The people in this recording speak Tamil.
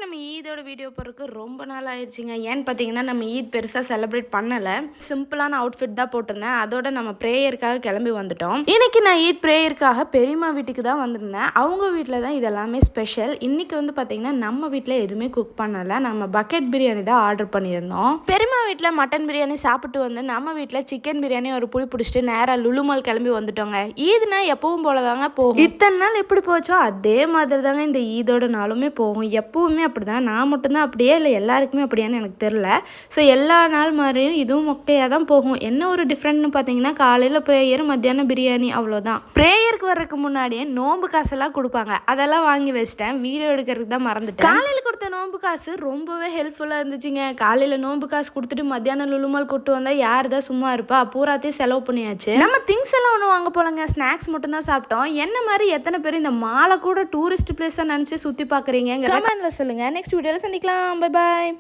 நம்ம ஈதோட வீடியோ போடுறதுக்கு ரொம்ப நாள் ஆயிடுச்சுங்க. ஏன்னு பார்த்தீங்கன்னா, நம்ம ஈத் பெருசாக செலிப்ரேட் பண்ணலை. சிம்பிளான அவுட்ஃபிட் தான் போட்டிருந்தேன். அதோட நம்ம ப்ரேயருக்காக கிளம்பி வந்துட்டோம். இன்னைக்கு நான் ஈத் ப்ரேயருக்காக பெரியம்மா வீட்டுக்கு தான் வந்திருந்தேன். அவங்க வீட்டில் தான் இதெல்லாமே ஸ்பெஷல். இன்னைக்கு வந்து பார்த்தீங்கன்னா, நம்ம வீட்டில் எதுவுமே குக் பண்ணலை. நம்ம பக்கெட் பிரியாணி தான் ஆர்டர் பண்ணியிருந்தோம். பெரியம்மா வீட்டில் மட்டன் பிரியாணி சாப்பிட்டு வந்து நம்ம வீட்டில் சிக்கன் பிரியாணி ஒரு புடி பிடிச்சிட்டு நேராக லுலுமால் கிளம்பி வந்துட்டோங்க. ஈதுனா எப்பவும் போல தாங்க போகும். இத்தனை நாள் எப்படி போச்சோ அதே மாதிரி தாங்க இந்த ஈதோட நாளுமே போகும். எப்பவுமே அப்படிதான். நான் மட்டும்தான் அப்படியே இல்லை எல்லாருக்குமே அப்படியான்னு எனக்கு தெரில. ஸோ எல்லா நாள் மாதிரியும் இதுவும் மொக்கையாக தான் போகும். என்ன ஒரு டிஃப்ரெண்ட்னு பார்த்தீங்கன்னா, காலையில் ப்ரேயர், மத்தியானம் பிரியாணி, அவ்வளோதான். ப்ரேயருக்கு வர்றதுக்கு முன்னாடியே நோம்பு காசெல்லாம் கொடுப்பாங்க. அதெல்லாம் வாங்கி வச்சிட்டேன். வீடியோ எடுக்கிறதுக்கு தான் மறந்துட்டேன். காலையில் கொடுத்த நோம்பு காசு ரொம்பவே ஹெல்ப்ஃபுல்லாக இருந்துச்சுங்க. காலையில் நோம்பு காசு கொடுத்துட்டு மத்தியானம் லுலுமால் கூட்டு வந்தால் யார் தான் சும்மா இருப்பா? பூராத்தையும் செலவு பண்ணியாச்சு. நம்ம திங்ஸ் எல்லாம் ஒன்றும் வாங்க போலங்க. ஸ்நாக்ஸ் மட்டும் தான் சாப்பிட்டோம். என்ன மாதிரி எத்தனை பேர் இந்த மாலை கூட டூரிஸ்ட் பிளேஸாக நினச்சி சுற்றி பார்க்குறீங்க? கமெண்ட்ல சொல்லுங்க. நெக்ஸ்ட் வீடியோவில் சந்திக்கலாம். Bye bye.